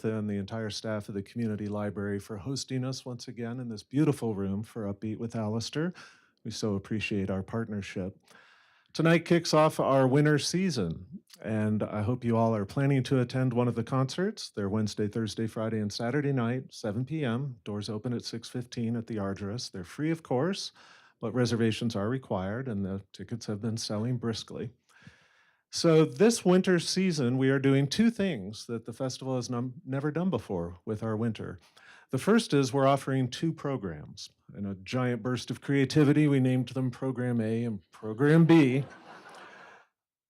and the entire staff of the Community Library for hosting us once again in this beautiful room for Upbeat with Alasdair. We so appreciate our partnership. Tonight kicks off our winter season, and I hope you all are planning to attend one of the concerts. They're Wednesday, Thursday, Friday, and Saturday night, 7 p.m. Doors open at 6:15 at the Argyros. They're free, of course, but reservations are required, and the tickets have been selling briskly. So this winter season, we are doing two things that the festival has never done before with our winter. The first is we're offering two programs. In a giant burst of creativity, we named them Program A and Program B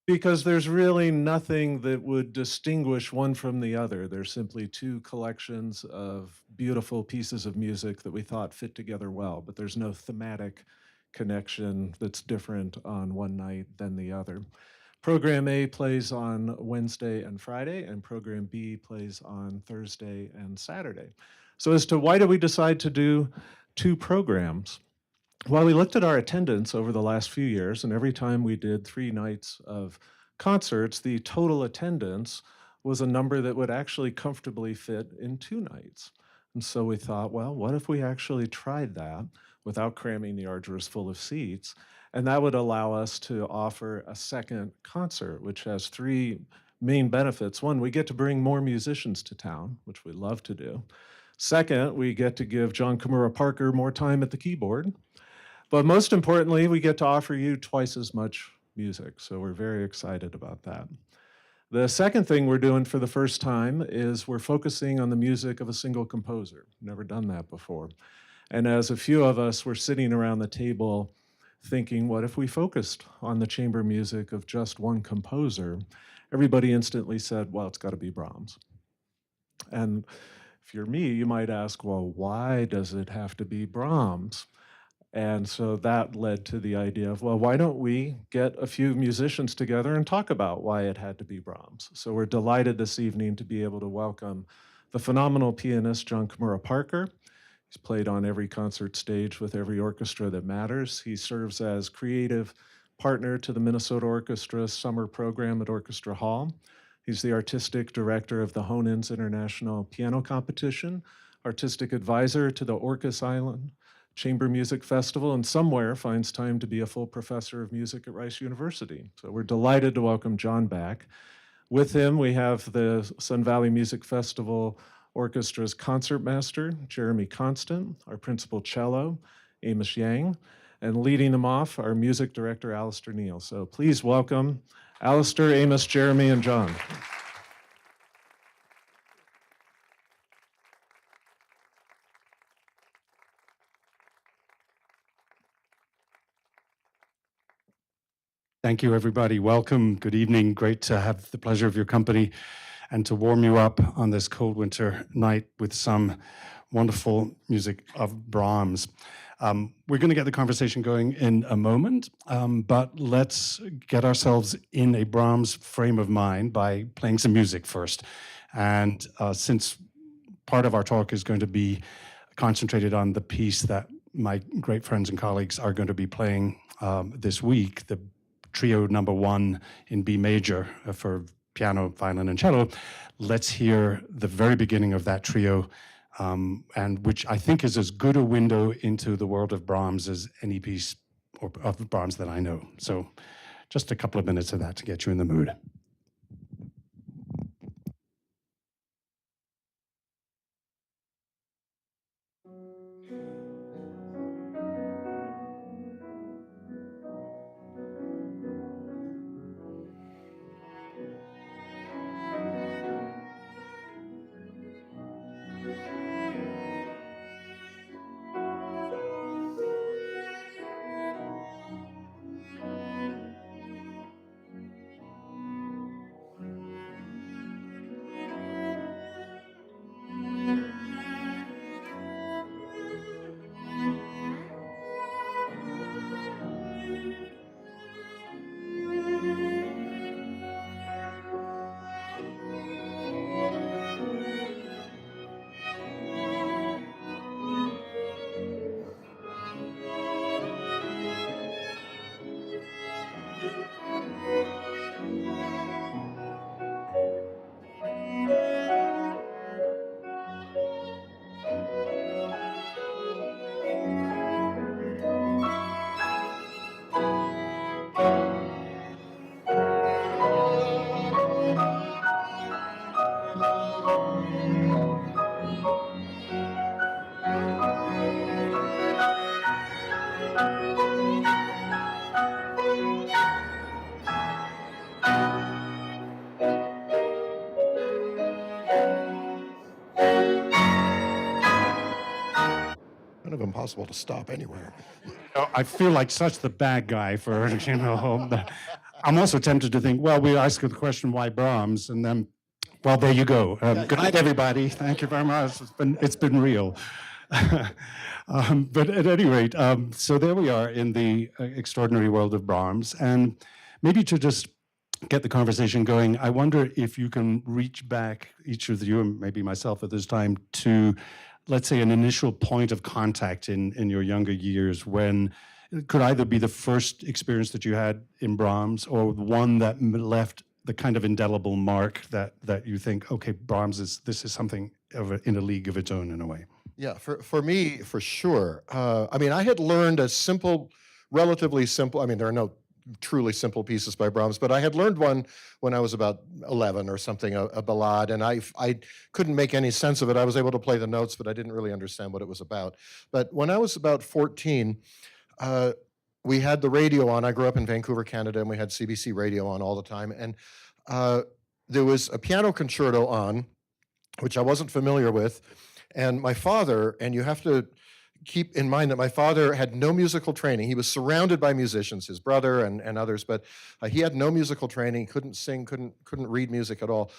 because there's really nothing that would distinguish one from the other. They're simply two collections of beautiful pieces of music that we thought fit together well, but there's no thematic connection that's different on one night than the other. Program A plays on Wednesday and Friday, and Program B plays on Thursday and Saturday. So as to why did we decide to do two programs? Well, we looked at our attendance over the last few years, and every time we did 3 nights of concerts, the total attendance was a number that would actually comfortably fit in 2 nights. And so we thought, well, what if we actually tried that without cramming the Argyros full of seats? And that would allow us to offer a second concert, which has 3 main benefits. One, we get to bring more musicians to town, which we love to do. Second, we get to give Jon Kimura Parker more time at the keyboard. But most importantly, we get to offer you twice as much music, so we're very excited about that. The second thing we're doing for the first time is we're focusing on the music of a single composer. Never done that before. And as a few of us were sitting around the table thinking, what if we focused on the chamber music of just one composer? Everybody instantly said, well, it's got to be Brahms. And if you're me, you might ask, well, why does it have to be Brahms? And so that led to the idea of, well, why don't we get a few musicians together and talk about why it had to be Brahms? So we're delighted this evening to be able to welcome the phenomenal pianist, Jon Kimura Parker. He's played on every concert stage with every orchestra that matters. He serves as creative partner to the Minnesota Orchestra summer program at Orchestra Hall. He's the artistic director of the Honens International Piano Competition, artistic advisor to the Orcas Island Chamber Music Festival, and somewhere finds time to be a full professor of music at Rice University. So we're delighted to welcome Jon back. With him, we have the Sun Valley Music Festival Orchestra's concertmaster, Jeremy Constant, our principal cello, Amos Yang, and leading them off, our music director, Alasdair Neale. So please welcome Alasdair, Amos, Jeremy, and Jon. Thank you, everybody. Welcome. Good evening. Great to have the pleasure of your company and to warm you up on this cold winter night with some wonderful music of Brahms. We're going to get the conversation going in a moment, but let's get ourselves in a Brahms frame of mind by playing some music first. And since part of our talk is going to be concentrated on the piece that my great friends and colleagues are going to be playing this week, the Trio number 1 in B major for piano, violin, and cello. Let's hear the very beginning of that trio, and which I think is as good a window into the world of Brahms as any piece of Brahms that I know. So just a couple of minutes of that to get you in the mood. Kind of impossible to stop anywhere. I feel like such the bad guy for, I'm also tempted to think, well, we ask the question, why Brahms? And then, well, there you go. Good night, everybody. Thank you very much. It's been real. But at any rate, so there we are in the extraordinary world of Brahms. And maybe to just get the conversation going, I wonder if you can reach back, each of you, and maybe myself at this time, to, let's say, an initial point of contact in your younger years when it could either be the first experience that you had in Brahms or one that left the kind of indelible mark that you think, okay, this is something in a league of its own in a way. Yeah, for me, for sure. I mean, I had learned a simple, relatively simple, I mean, there are no truly simple pieces by Brahms, but I had learned one when I was about 11 or something, a ballade, and I couldn't make any sense of it. I was able to play the notes, but I didn't really understand what it was about. But when I was about 14, we had the radio on. I grew up in Vancouver, Canada, and we had CBC radio on all the time. And there was a piano concerto on, which I wasn't familiar with. And my father, and you have to keep in mind that my father had no musical training. He was surrounded by musicians, his brother and others, but he had no musical training, couldn't sing, couldn't read music at all.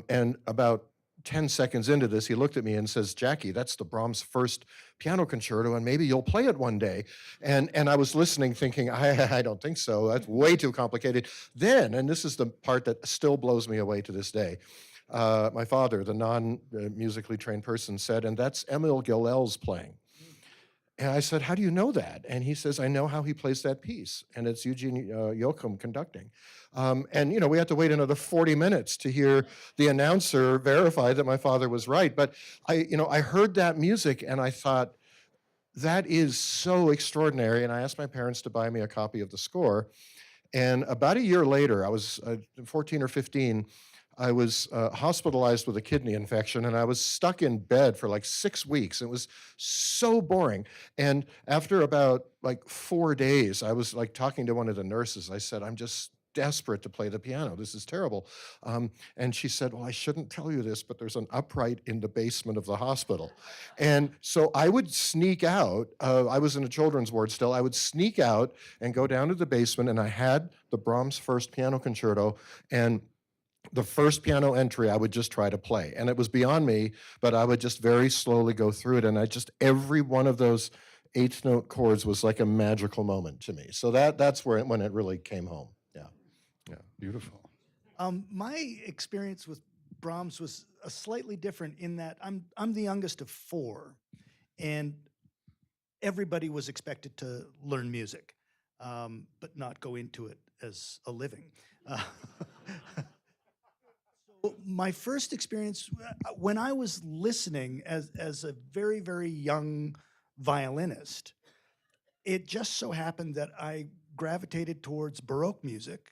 And about 10 seconds into this, he looked at me and says, "Jackie, that's the Brahms first piano concerto, and maybe you'll play it one day." And I was listening thinking, I don't think so. That's way too complicated. Then, and this is the part that still blows me away to this day, my father, the non-musically trained person, said, "And that's Emil Gilel's playing." And I said, "How do you know that?" And he says, "I know how he plays that piece, and it's Eugene Joachim conducting." And, we had to wait another 40 minutes to hear the announcer verify that my father was right. But I heard that music, and I thought, that is so extraordinary. And I asked my parents to buy me a copy of the score. And about a year later, I was 14 or 15, I was hospitalized with a kidney infection, and I was stuck in bed for like 6 weeks. It was so boring. And after about like 4 days, I was like talking to one of the nurses. I said, "I'm just desperate to play the piano. This is terrible." And she said, "Well, I shouldn't tell you this, but there's an upright in the basement of the hospital." And so I would sneak out. I was in a children's ward still. I would sneak out and go down to the basement, and I had the Brahms first piano concerto. And the first piano entry I would just try to play, and it was beyond me, but I would just very slowly go through it, and every one of those eighth note chords was like a magical moment to me. So that's when it really came home. Yeah. Beautiful. My experience with Brahms was slightly different in that I'm the youngest of four, and everybody was expected to learn music, but not go into it as a living. So my first experience, when I was listening as a very, very young violinist, it just so happened that I gravitated towards Baroque music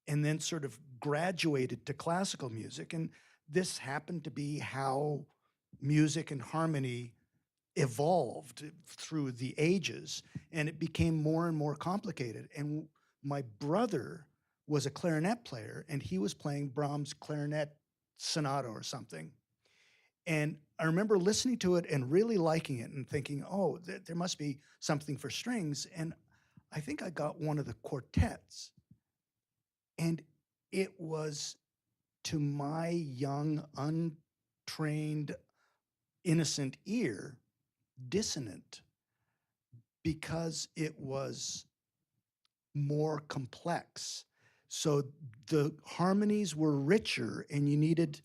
and then sort of graduated to classical music. And this happened to be how music and harmony evolved through the ages, and it became more and more complicated. And my brother was a clarinet player, and he was playing Brahms' clarinet sonata or something. And I remember listening to it and really liking it and thinking, oh, there must be something for strings. And I think I got one of the quartets. And it was, to my young, untrained, innocent ear, dissonant, because it was more complex. So the harmonies were richer, and you needed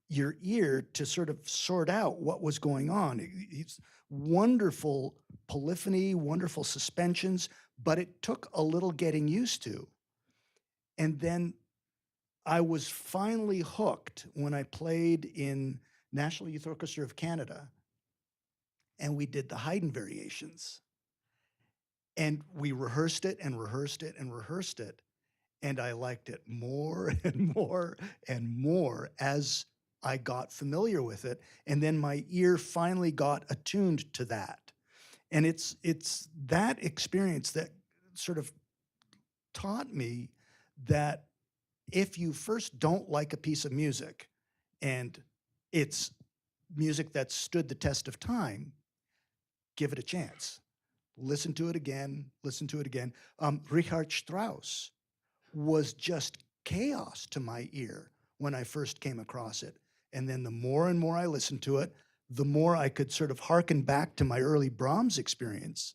your ear to sort of sort out what was going on. It's wonderful polyphony, wonderful suspensions, but it took a little getting used to. And then I was finally hooked when I played in National Youth Orchestra of Canada, and we did the Haydn variations. And we rehearsed it and rehearsed it and rehearsed it. And I liked it more and more and more as I got familiar with it, and then my ear finally got attuned to that. And it's that experience that sort of taught me that if you first don't like a piece of music and it's music that stood the test of time, give it a chance. Listen to it again, listen to it again. Richard Strauss was just chaos to my ear when I first came across it. And then the more and more I listened to it, the more I could sort of hearken back to my early Brahms experience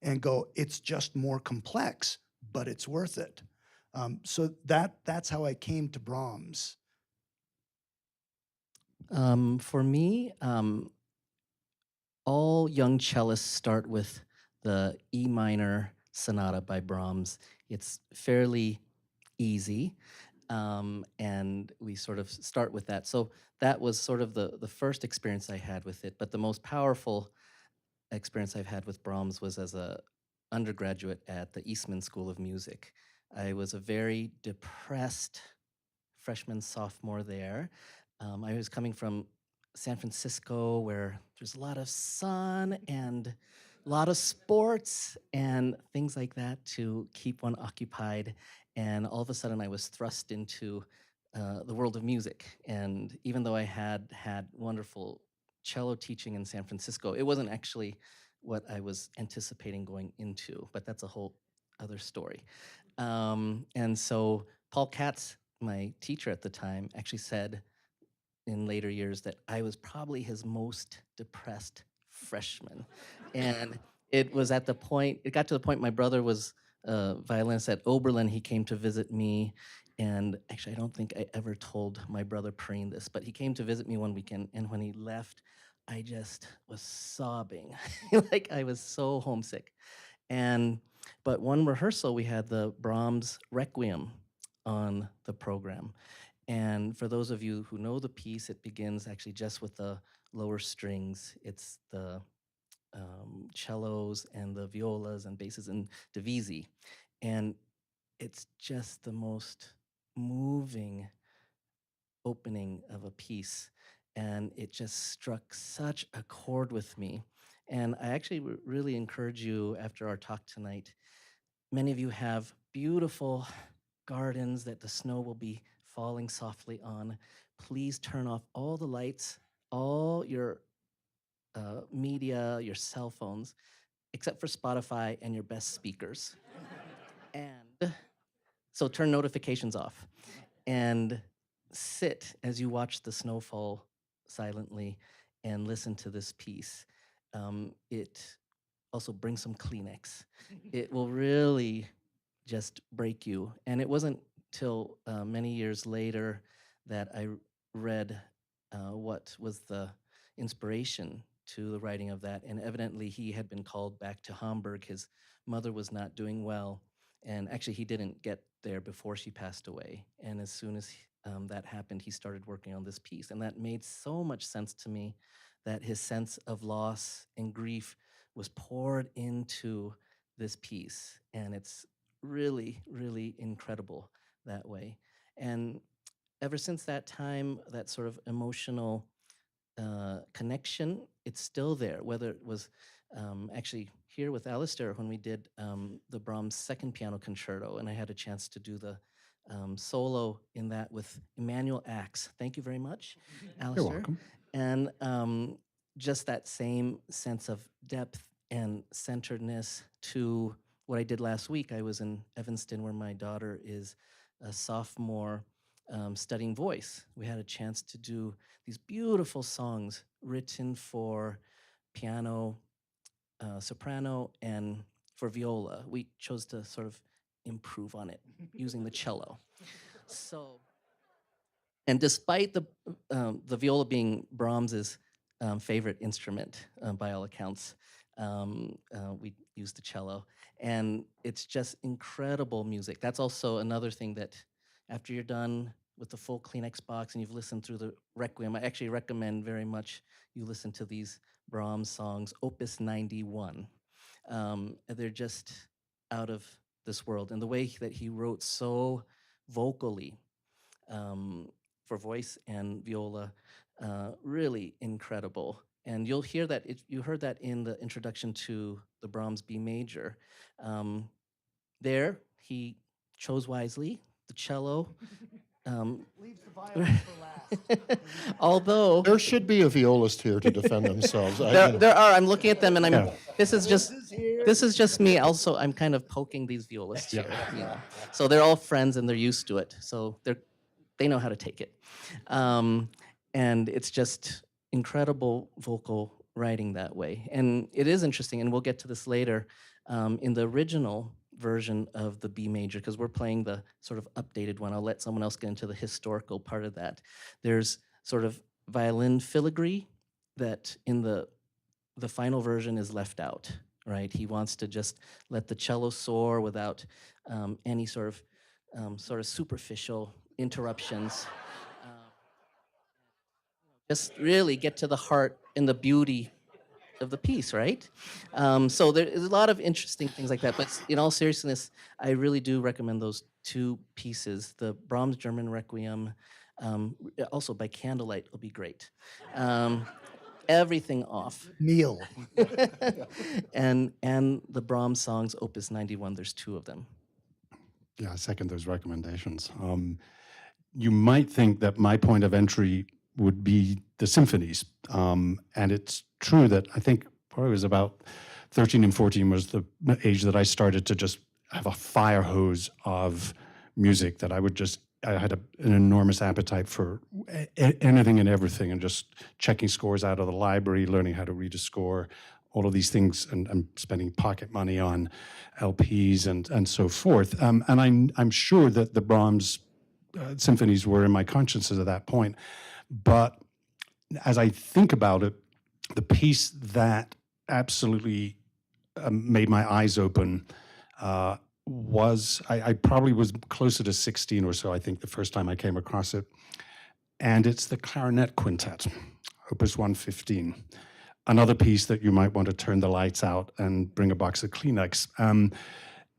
and go, it's just more complex, but it's worth it. So that's how I came to Brahms. For me, all young cellists start with the E minor sonata by Brahms. It's fairly easy, and we sort of start with that. So that was sort of the first experience I had with it. But the most powerful experience I've had with Brahms was as a undergraduate at the Eastman School of Music. I was a very depressed freshman, sophomore there. I was coming from San Francisco, where there's a lot of sun and a lot of sports and things like that to keep one occupied. And all of a sudden, I was thrust into the world of music. And even though I had had wonderful cello teaching in San Francisco, it wasn't actually what I was anticipating going into, but that's a whole other story. And so Paul Katz, my teacher at the time, actually said in later years that I was probably his most depressed freshman. And it got to the point my brother was a violinist at Oberlin. He came to visit me. And actually, I don't think I ever told my brother Preen this, but he came to visit me one weekend. And when he left, I just was sobbing. Like I was so homesick. But one rehearsal, we had the Brahms Requiem on the program. And for those of you who know the piece, it begins actually just with the lower strings. It's the cellos and the violas and basses in divisi. And it's just the most moving opening of a piece. And it just struck such a chord with me. And I actually really encourage you after our talk tonight. Many of you have beautiful gardens that the snow will be falling softly on. Please turn off all the lights, all your media, your cell phones, except for Spotify and your best speakers. And so turn notifications off and sit as you watch the snow fall silently and listen to this piece. It also bring some Kleenex. It will really just break you. And it wasn't till many years later that I read what was the inspiration to the writing of that. And evidently, he had been called back to Hamburg. His mother was not doing well. And actually, he didn't get there before she passed away. And as soon as that happened, he started working on this piece. And that made so much sense to me that his sense of loss and grief was poured into this piece. And it's really, really incredible that way. And ever since that time, that sort of emotional connection, it's still there, whether it was actually here with Alasdair when we did the Brahms second piano concerto, and I had a chance to do the solo in that with Emmanuel Axe. Thank you very much, Alasdair. You're welcome. And just that same sense of depth and centeredness to what I did last week. I was in Evanston where my daughter is a sophomore studying voice. We had a chance to do these beautiful songs written for piano, soprano, and for viola. We chose to sort of improve on it using the cello. So, and despite the viola being Brahms's favorite instrument by all accounts, we used the cello, and it's just incredible music. That's also another thing that after you're done with the full Kleenex box and you've listened through the Requiem, I actually recommend very much you listen to these Brahms songs, Opus 91. They're just out of this world. And the way that he wrote so vocally, for voice and viola, really incredible. And you'll hear that, you heard that in the introduction to the Brahms B major. There, he chose wisely, the cello. Leaves the violin for last. Although There should be a violist here to defend themselves. there are, I'm looking at them and Yeah. this is just me. Also, I'm kind of poking these violists here, you know. So they're all friends and they're used to it. So they know how to take it. And it's just incredible vocal writing that way. And it is interesting, and we'll get to this later, in the original version of the B major, because we're playing the sort of updated one. I'll let someone else get into the historical part of that. There's sort of violin filigree that in the final version is left out, right? He wants to just let the cello soar without any sort of superficial interruptions. Just really get to the heart and the beauty of the piece, right? So there's a lot of interesting things like that. But in all seriousness, I really do recommend those two pieces. The Brahms German Requiem, also by candlelight, will be great. Everything off. Neale. and the Brahms songs, Opus 91, there's 2 of them. Yeah, I second those recommendations. You might think that my point of entry would be the symphonies. And it's true that I think probably was about 13 and 14 was the age that I started to just have a fire hose of music that I had an enormous appetite for anything and everything, and just checking scores out of the library, learning how to read a score, all of these things, and spending pocket money on LPs and so forth. And I'm sure that the Brahms symphonies were in my consciousness at that point. But as I think about it, the piece that absolutely made my eyes open was, I probably was closer to 16 or so, I think, the first time I came across it. And it's the Clarinet Quintet, Opus 115. Another piece that you might want to turn the lights out and bring a box of Kleenex.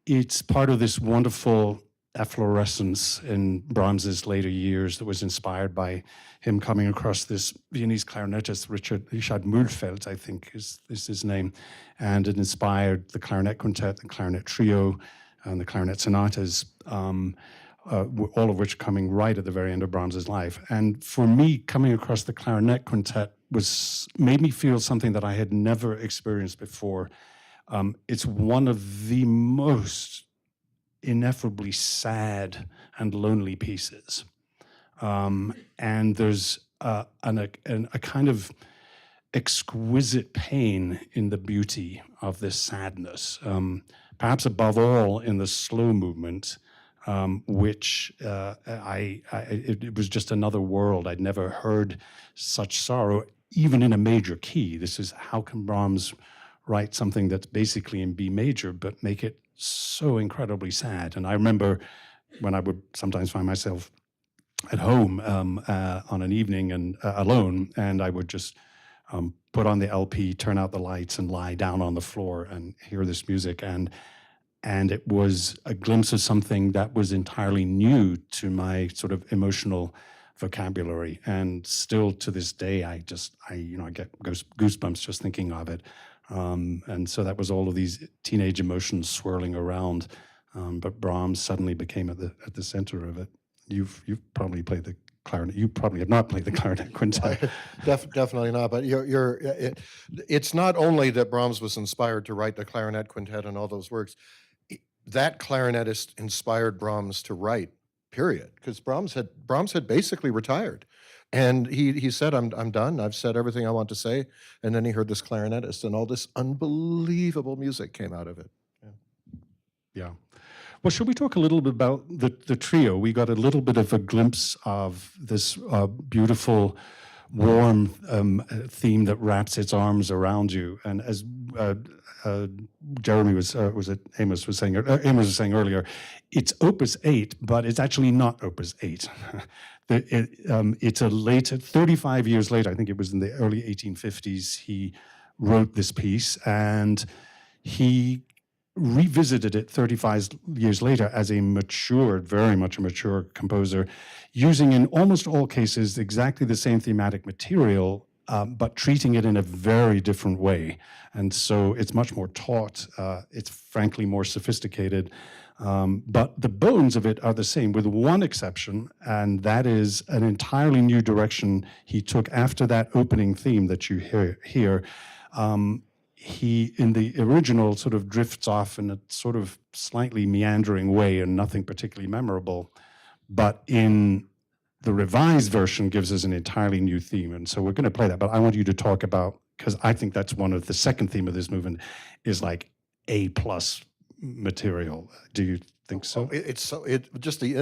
It's part of this wonderful efflorescence in Brahms's later years that was inspired by him coming across this Viennese clarinetist, Richard Mühlfeld, I think is his name, and it inspired the Clarinet Quintet, the Clarinet Trio, and the Clarinet Sonatas, all of which coming right at the very end of Brahms's life. And for me, coming across the Clarinet Quintet made me feel something that I had never experienced before. It's one of the most ineffably sad and lonely pieces. And there's a kind of exquisite pain in the beauty of this sadness, perhaps above all in the slow movement, which it was just another world. I'd never heard such sorrow, even in a major key. This is, how can Brahms write something that's basically in B major, but make it so incredibly sad? And I remember when I would sometimes find myself at home on an evening and alone, and I would just put on the LP, turn out the lights, and lie down on the floor and hear this music. And it was a glimpse of something that was entirely new to my sort of emotional vocabulary. And still to this day, I get goosebumps just thinking of it. And so that was all of these teenage emotions swirling around. But Brahms suddenly became at the center of it. You've probably played the clarinet. You probably have not played the Clarinet Quintet. Definitely not. But it's not only that Brahms was inspired to write the Clarinet Quintet and all those works. That clarinetist inspired Brahms to write, period. Because Brahms had basically retired. And he said, I'm done. I've said everything I want to say. And then he heard this clarinetist, and all this unbelievable music came out of it. Yeah. Well, should we talk a little bit about the trio? We got a little bit of a glimpse of this beautiful, warm theme that wraps its arms around you. And as Jeremy Amos was saying earlier, it's Opus 8, but it's actually not Opus 8. It's a later, 35 years later, I think it was in the early 1850s, he wrote this piece, and he revisited it 35 years later as a matured, very much a mature composer, using in almost all cases exactly the same thematic material, but treating it in a very different way. And so it's much more taut. It's frankly more sophisticated. But the bones of it are the same, with one exception, and that is an entirely new direction he took after that opening theme that you hear. He, in the original, sort of drifts off in a sort of slightly meandering way and nothing particularly memorable. But in the revised version gives us an entirely new theme. And so we're going to play that. But I want you to talk about, because I think that's one of the second theme of this movement is like A+ material. Do you think so? It's so just the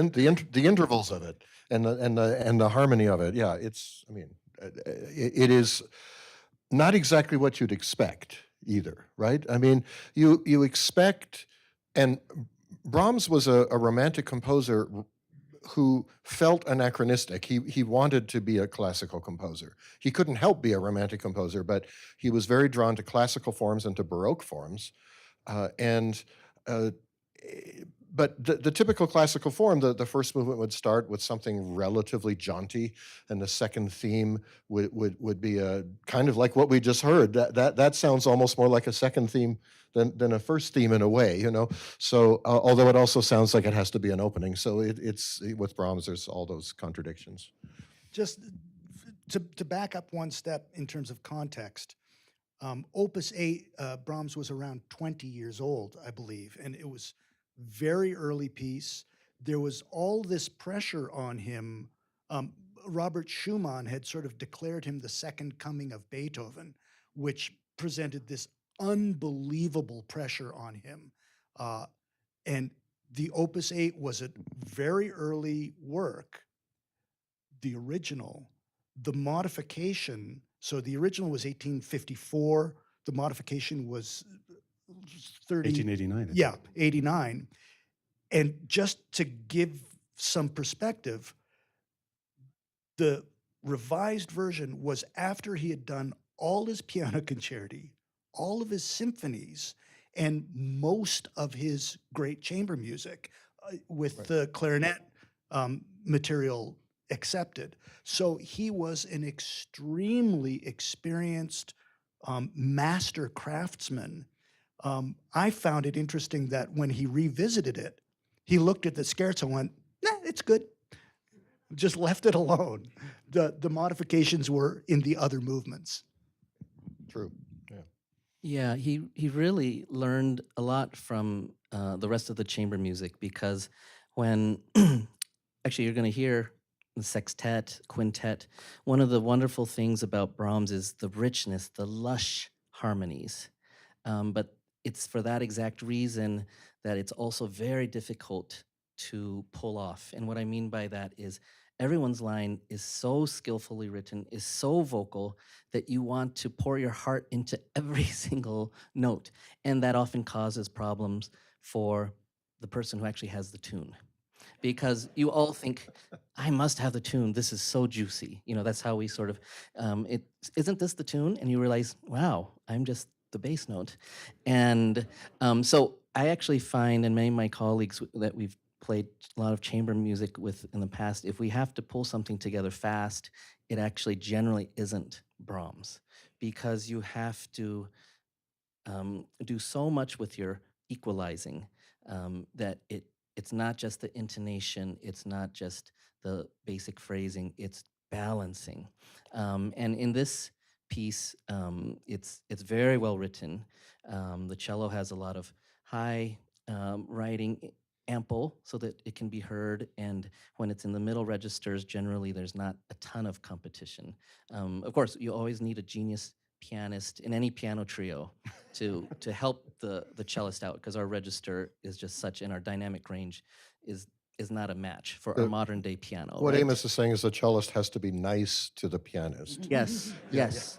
intervals of it and the harmony of it. Yeah, I mean, it is not exactly what you'd expect either, right? I mean, you expect, and Brahms was a romantic composer who felt anachronistic. He wanted to be a classical composer. He couldn't help be a romantic composer, but he was very drawn to classical forms and to Baroque forms, but the typical classical form, the first movement would start with something relatively jaunty, and the second theme would be a kind of like what we just heard. That sounds almost more like a second theme than a first theme in a way, you know. So although it also sounds like it has to be an opening, so it's with Brahms there's all those contradictions. Just to back up one step in terms of context, Opus 8, Brahms was around 20 years old, I believe, and it was very early piece. There was all this pressure on him. Robert Schumann had sort of declared him the second coming of Beethoven, which presented this unbelievable pressure on him. And the Opus 8 was a very early work. The original, the modification, so the original was 1854, the modification was 1889. Yeah, 89. And just to give some perspective, the revised version was after he had done all his piano concerti, all of his symphonies, and most of his great chamber music, with the clarinet material accepted. So he was an extremely experienced master craftsman. I found it interesting that when he revisited it, he looked at the scherzo and went, nah, it's good. Just left it alone. The modifications were in the other movements. True. Yeah, he really learned a lot from the rest of the chamber music, because when actually you're going to hear the sextet, quintet, one of the wonderful things about Brahms is the richness, the lush harmonies. But it's for that exact reason that it's also very difficult to pull off. And what I mean by that is everyone's line is so skillfully written, is so vocal, that you want to pour your heart into every single note. And that often causes problems for the person who actually has the tune. Because you all think, I must have the tune. This is so juicy. You know, that's how we sort of, isn't this the tune? And you realize, wow, I'm just the bass note. And so I actually find, and many of my colleagues that we've played a lot of chamber music with in the past, if we have to pull something together fast, it actually generally isn't Brahms, because you have to do so much with your equalizing that it's not just the intonation, it's not just the basic phrasing, it's balancing. And in this piece, it's very well written. The cello has a lot of high writing, ample, so that it can be heard, and when it's in the middle registers, generally there's not a ton of competition. Of course, you always need a genius pianist in any piano trio to help the cellist out, because our register is just such, and our dynamic range is not a match for our modern day piano. What right? Amos is saying is the cellist has to be nice to the pianist. Yes, yes.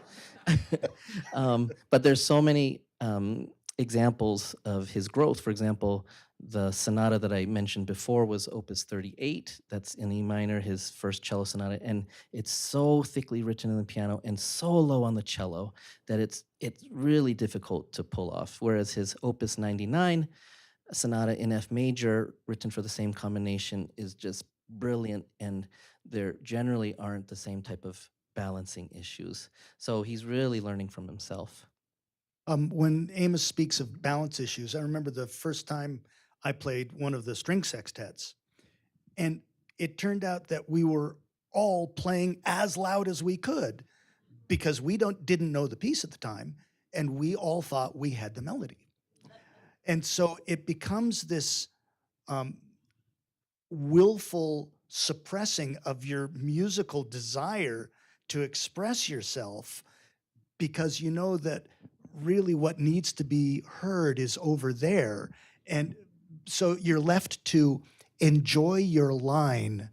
But there's so many examples of his growth. For example, the sonata that I mentioned before was Opus 38. That's in E minor, his first cello sonata, and it's so thickly written in the piano and so low on the cello that it's really difficult to pull off. Whereas his Opus 99 sonata in F major, written for the same combination, is just brilliant, and there generally aren't the same type of balancing issues. So he's really learning from himself. When Amos speaks of balance issues, I remember the first time I played one of the string sextets, and it turned out that we were all playing as loud as we could because we didn't know the piece at the time, and we all thought we had the melody. And so it becomes this willful suppressing of your musical desire to express yourself, because you know that really what needs to be heard is over there. And so you're left to enjoy your line,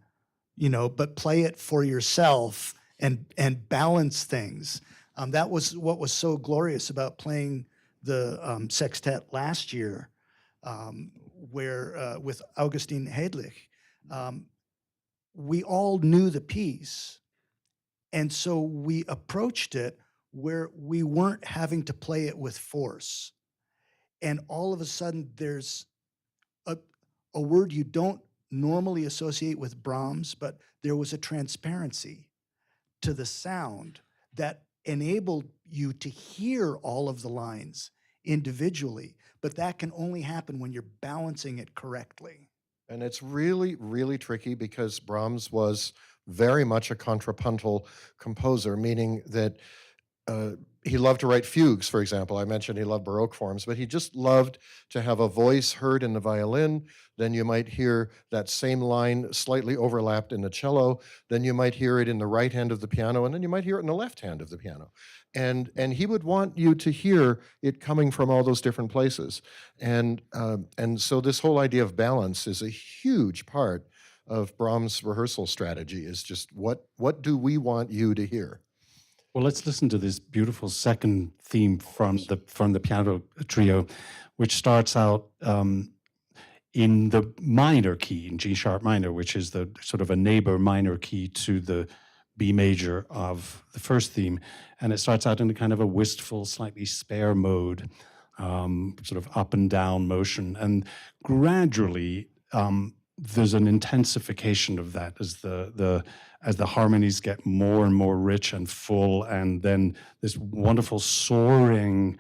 but play it for yourself and balance things. That was what was so glorious about playing the sextet last year, where with Augustin Hedlich, we all knew the piece, and so we approached it where we weren't having to play it with force. And all of a sudden, there's a word you don't normally associate with Brahms, but there was a transparency to the sound that enabled you to hear all of the lines individually. But that can only happen when you're balancing it correctly. And it's really, really tricky because Brahms was very much a contrapuntal composer, meaning that he loved to write fugues, for example. I mentioned he loved Baroque forms, but he just loved to have a voice heard in the violin. Then you might hear that same line slightly overlapped in the cello. Then you might hear it in the right hand of the piano, and then you might hear it in the left hand of the piano. And he would want you to hear it coming from all those different places. And so this whole idea of balance is a huge part of Brahms' rehearsal strategy. Is just what do we want you to hear? Well, let's listen to this beautiful second theme from the piano trio, which starts out in the minor key, in G sharp minor, which is the sort of a neighbor minor key to the B major of the first theme, and it starts out in a kind of a wistful, slightly spare mode, sort of up and down motion, and gradually there's an intensification of that as the harmonies get more and more rich and full, and then this wonderful soaring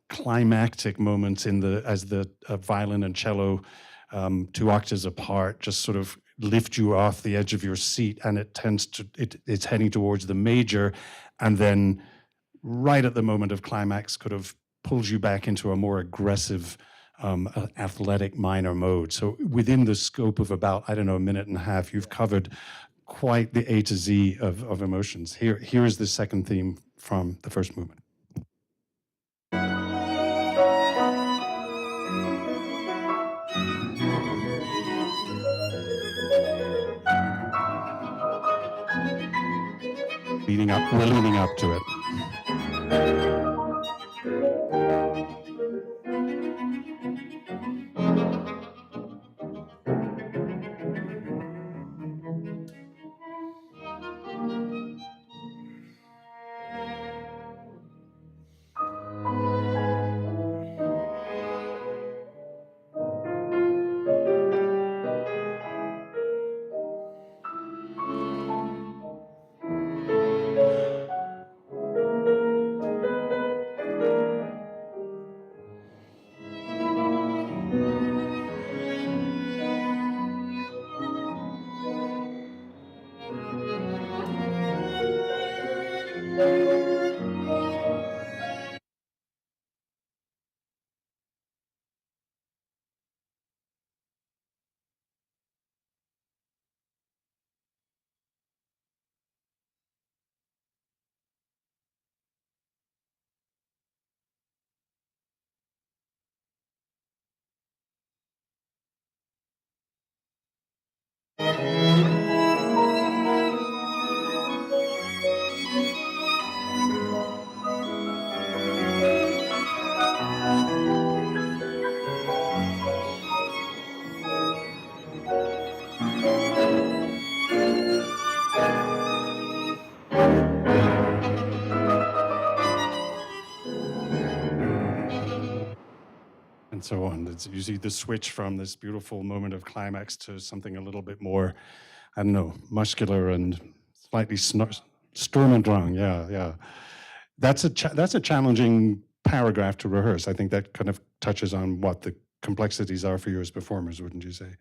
climactic moments as the violin and cello, 2 octaves apart, just sort of lift you off the edge of your seat, and it's heading towards the major, and then right at the moment of climax could have pulls you back into a more aggressive athletic minor mode. So within the scope of about, I don't know, a minute and a half, you've covered quite the A to Z of emotions. Here is the second theme from the first movement. We're leading up to it. and so on. It's usually the switch from this beautiful moment of climax to something a little bit more, I don't know, muscular and slightly Sturm und Drang. Yeah, yeah. That's a challenging paragraph to rehearse. I think that kind of touches on what the complexities are for you as performers, wouldn't you say?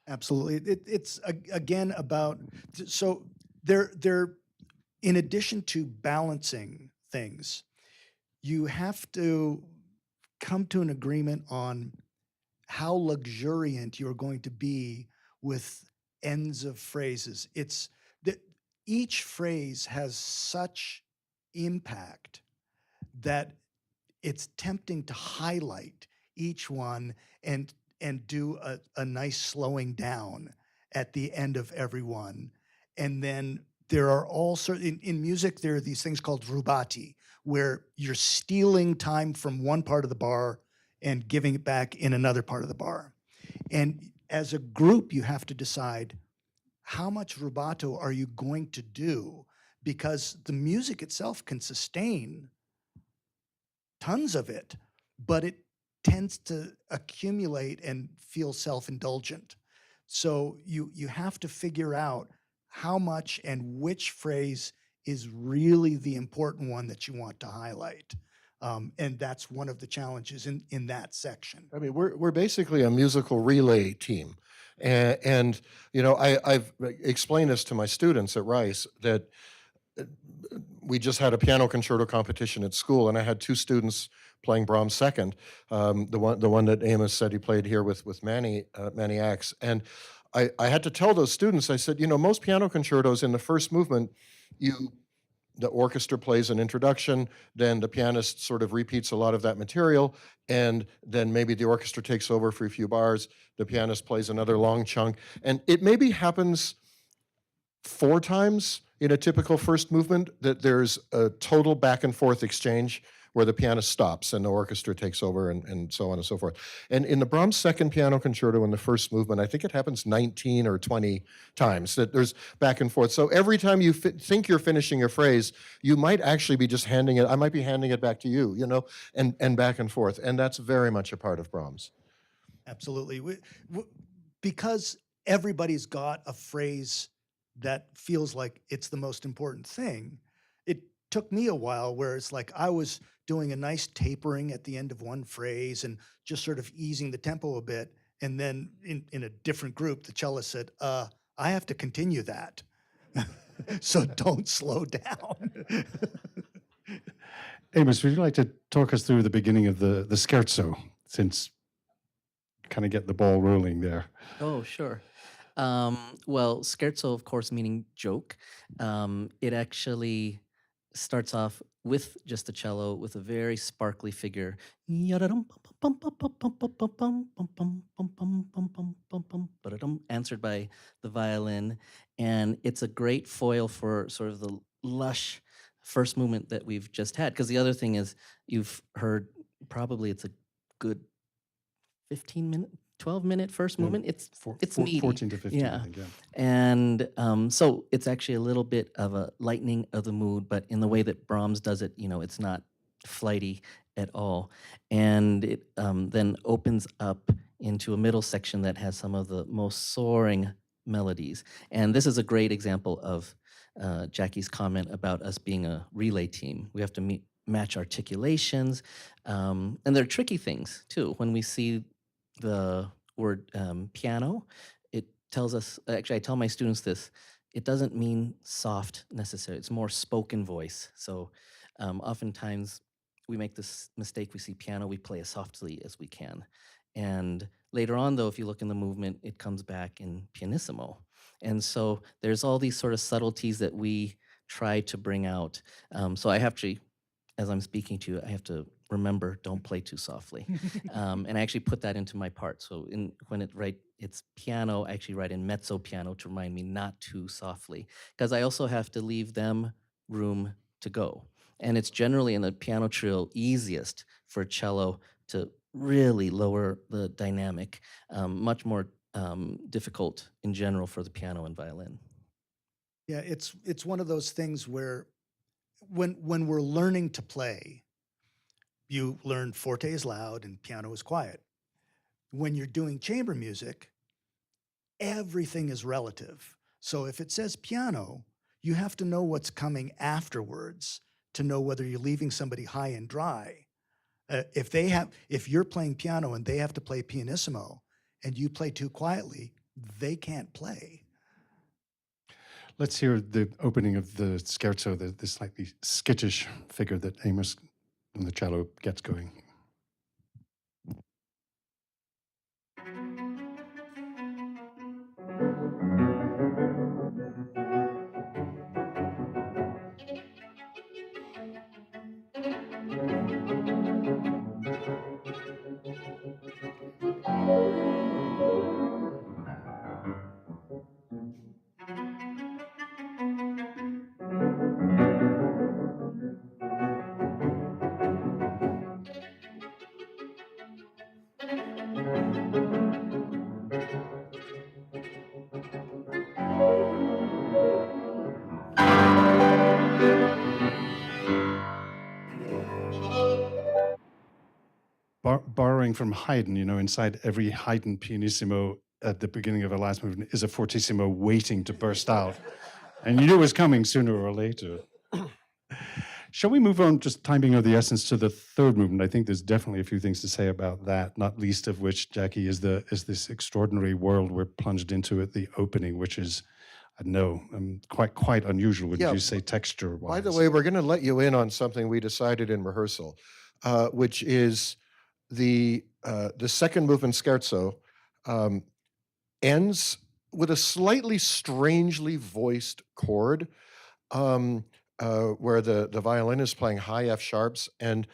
Absolutely. It's again about so they're in addition to balancing things, you have to come to an agreement on how luxuriant you're going to be with ends of phrases. It's that each phrase has such impact that it's tempting to highlight each one and do a nice slowing down at the end of every one. And then there are all certain in music, there are these things called rubati, where you're stealing time from one part of the bar and giving it back in another part of the bar. And as a group, you have to decide how much rubato are you going to do, because the music itself can sustain tons of it, but it tends to accumulate and feel self-indulgent. So you have to figure out how much and which phrase is really the important one that you want to highlight. And that's one of the challenges in that section. I mean, we're basically a musical relay team. And you know, I've explained this to my students at Rice that we just had a piano concerto competition at school, and I had two students playing Brahms second. The one that Amos said he played here with Manny Axe, and I had to tell those students. I said, you know, most piano concertos in the first movement, the orchestra plays an introduction, then the pianist sort of repeats a lot of that material, and then maybe the orchestra takes over for a few bars. The pianist plays another long chunk, and it maybe happens 4 times in a typical first movement that there's a total back and forth exchange where the pianist stops and the orchestra takes over and so on and so forth. And in the Brahms second piano concerto in the first movement, I think it happens 19 or 20 times that there's back and forth. So every time you think you're finishing a phrase, you might actually be just handing it, I might be handing it back to you, you know, and back and forth. And that's very much a part of Brahms. Absolutely. Because everybody's got a phrase that feels like it's the most important thing, it took me a while where it's like I was doing a nice tapering at the end of one phrase and just sort of easing the tempo a bit. And then in a different group, the cellist said, I have to continue that. So don't slow down. Amos, would you like to talk us through the beginning of the scherzo, since kind of get the ball rolling there? Oh, sure. Well, scherzo, of course, meaning joke. It actually starts off with just a cello with a very sparkly figure, answered by the violin. And it's a great foil for sort of the lush first movement that we've just had. Because the other thing is, you've heard probably it's a good 15-minute, 12-minute first movement. It's meaty. 14 to 15, Yeah. I think, yeah. And so it's actually a little bit of a lightening of the mood, but in the way that Brahms does it, you know, it's not flighty at all. And it then opens up into a middle section that has some of the most soaring melodies. And this is a great example of Jackie's comment about us being a relay team. We have to match articulations, and they're tricky things too. When we see the word piano, it tells us, actually I tell my students this, it doesn't mean soft necessarily, it's more spoken voice. So oftentimes we make this mistake, we see piano, we play as softly as we can. And later on though, if you look in the movement, it comes back in pianissimo. And so there's all these sort of subtleties that we try to bring out. So I have to, as I'm speaking to you, I have to remember, don't play too softly. And I actually put that into my part. So when it's piano, I actually write in mezzo piano to remind me not too softly, because I also have to leave them room to go. And it's generally in the piano trio easiest for cello to really lower the dynamic, much more difficult in general for the piano and violin. Yeah, it's one of those things where when we're learning to play, you learn forte is loud and piano is quiet. When you're doing chamber music, everything is relative. So if it says piano, you have to know what's coming afterwards to know whether you're leaving somebody high and dry. If you're playing piano and they have to play pianissimo and you play too quietly, they can't play. Let's hear the opening of the scherzo, the slightly skittish figure that Amos on the cello gets going. Borrowing from Haydn, you know, inside every Haydn pianissimo at the beginning of a last movement is a fortissimo waiting to burst out. And you knew it was coming sooner or later. Shall we move on, just timing of the essence, to the third movement? I think there's definitely a few things to say about that, not least of which, Jackie, is this extraordinary world we're plunged into at the opening, which is, I don't know, quite unusual, wouldn't Yeah, you say, texture-wise? By the way, we're going to let you in on something we decided in rehearsal, which is the second movement scherzo ends with a slightly strangely voiced chord, where the violin is playing high F sharps, and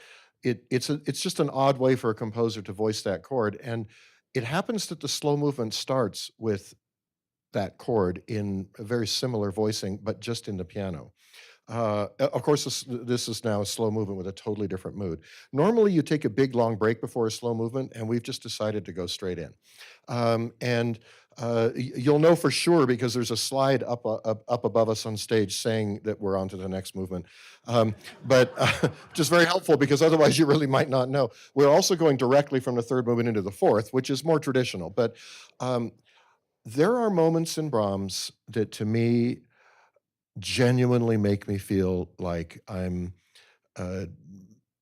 it's just an odd way for a composer to voice that chord, and it happens that the slow movement starts with that chord in a very similar voicing, but just in the piano. Of course, this is now a slow movement with a totally different mood. Normally, you take a big, long break before a slow movement, and we've just decided to go straight in. You'll know for sure because there's a slide up above us on stage saying that we're on to the next movement. Which is very helpful because otherwise you really might not know. We're also going directly from the third movement into the fourth, which is more traditional. But there are moments in Brahms that, to me, genuinely make me feel like I'm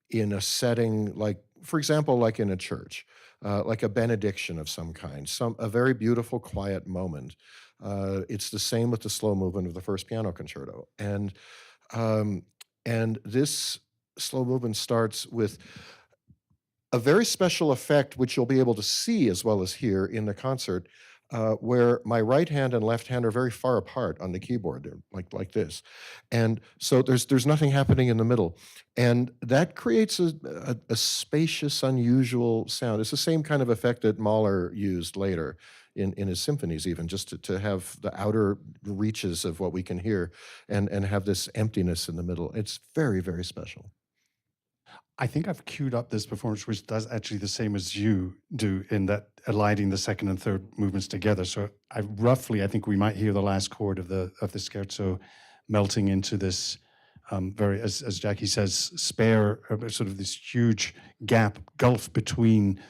in a setting like, for example, like in a church, like a benediction of some kind, a very beautiful, quiet moment. It's the same with the slow movement of the first piano concerto, um, and this slow movement starts with a very special effect, which you'll be able to see as well as hear in the concert, where my right hand and left hand are very far apart on the keyboard. They're like this, and so there's nothing happening in the middle, and that creates a spacious, unusual sound. It's the same kind of effect that Mahler used later in his symphonies, even just to have the outer reaches of what we can hear, and have this emptiness in the middle. It's very, very special. I think I've queued up this performance, which does actually the same as you do in that aligning the second and third movements together. So I think we might hear the last chord of the scherzo melting into this very, as Jackie says, spare, sort of this huge gulf between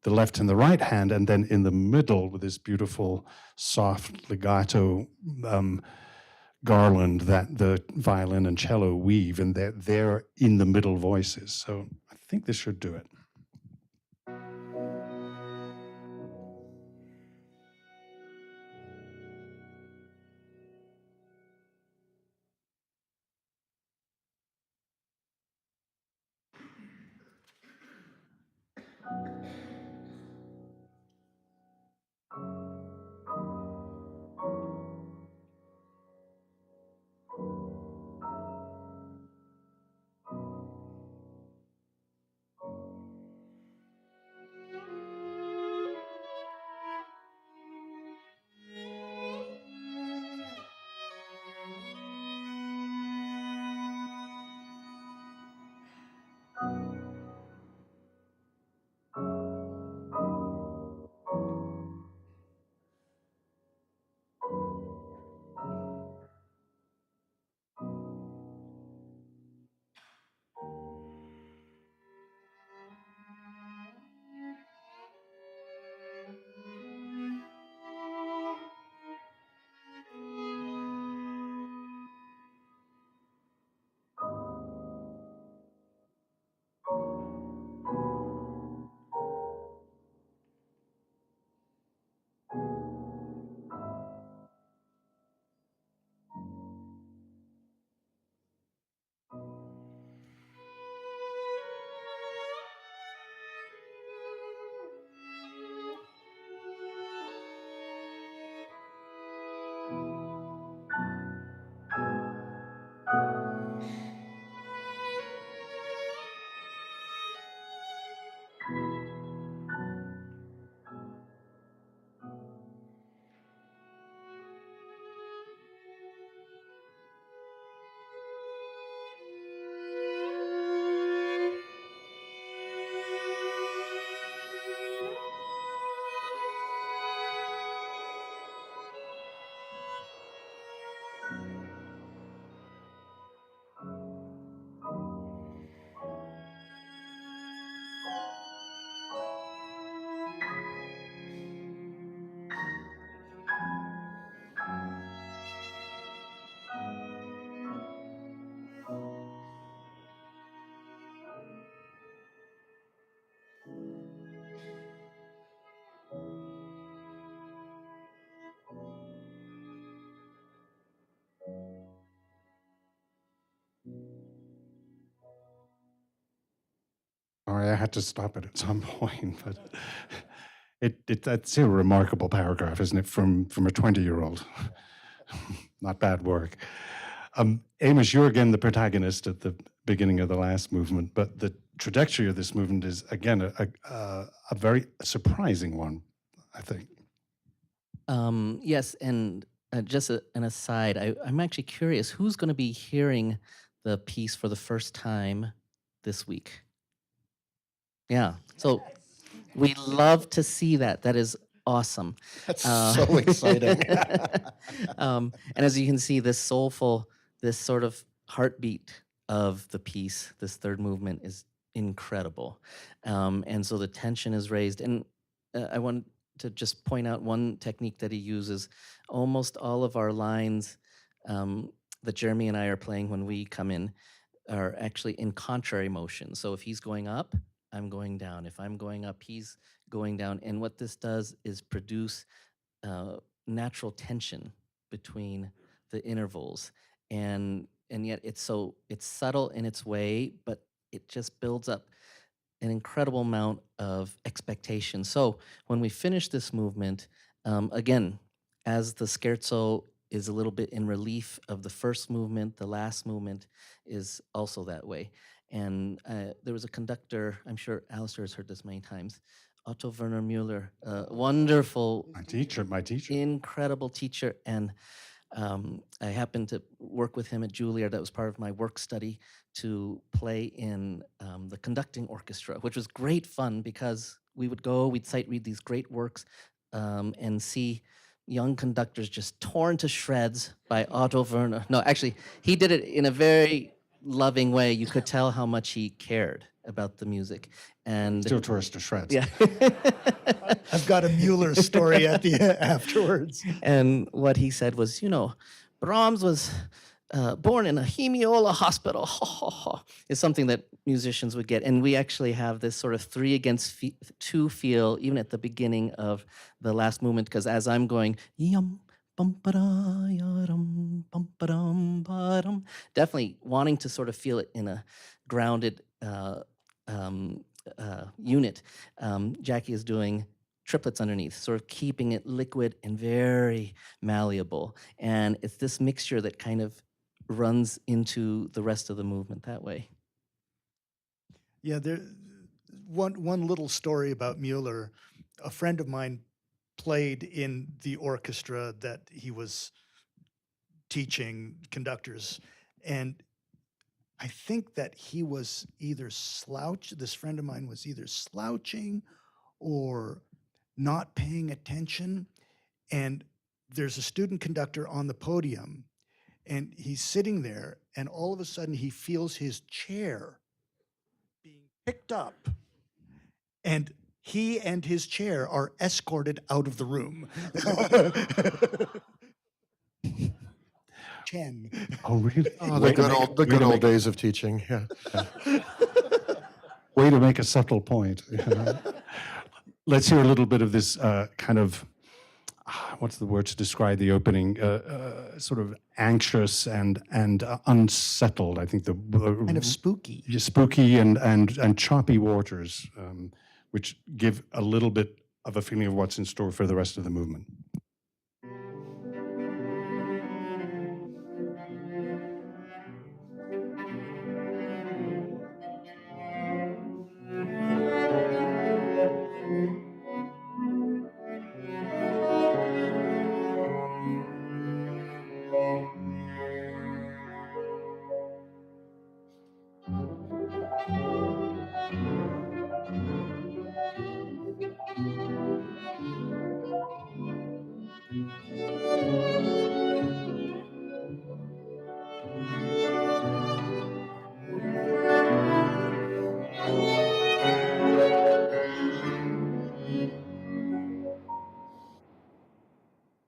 the left and the right hand, and then in the middle with this beautiful soft legato garland that the violin and cello weave, and they're in the middle voices. So I think this should do it. Sorry, I had to stop it at some point, but that's a remarkable paragraph, isn't it, from a 20-year-old? Not bad work. Amos, you're again the protagonist at the beginning of the last movement, but the trajectory of this movement is, again, a very surprising one, I think. Yes, and just an aside, I'm actually curious who's going to be hearing the piece for the first time this week. Yeah, so we love to see that. That is awesome. That's so exciting. And as you can see, this soulful, this sort of heartbeat of the piece, this third movement is incredible. And so the tension is raised. And I want to just point out one technique that he uses. Almost all of our lines that Jeremy and I are playing when we come in are actually in contrary motion. So if he's going up, I'm going down. If I'm going up, he's going down. And what this does is produce natural tension between the intervals. And yet it's subtle in its way, but it just builds up an incredible amount of expectation. So when we finish this movement, again, as the scherzo is a little bit in relief of the first movement, the last movement is also that way. And there was a conductor, I'm sure Alasdair has heard this many times, Otto Werner Müller, wonderful, My teacher. incredible teacher. And I happened to work with him at Juilliard. That was part of my work study to play in the conducting orchestra, which was great fun because we'd sight read these great works and see young conductors just torn to shreds by Otto Werner. No, actually, he did it in a very loving way. You could tell how much he cared about the music. And Still tore us to shreds. yeah. I've got a Mueller story at the afterwards. And what he said was, Brahms was born in a hemiola hospital. Is something that musicians would get. And we actually have this sort of 3-against-2 feel, even at the beginning of the last movement, because as I'm going, yum, bum, ba-da, ya-dum, bum, ba-dum, ba-dum, definitely wanting to sort of feel it in a grounded unit. Jackie is doing triplets underneath, sort of keeping it liquid and very malleable. And it's this mixture that kind of runs into the rest of the movement that way. Yeah, one little story about Mueller. A friend of mine played in the orchestra that he was teaching conductors, and I think that he was either this friend of mine was either slouching or not paying attention. And there's a student conductor on the podium, and he's sitting there, and all of a sudden he feels his chair being picked up, and he and his chair are escorted out of the room. Chen. Oh, really? Oh, the good old days of teaching. Yeah. Way to make a subtle point. Let's hear a little bit of this kind of, what's the word to describe the opening? Sort of anxious and unsettled. I think Kind of spooky. spooky and choppy waters, which give a little bit of a feeling of what's in store for the rest of the movement.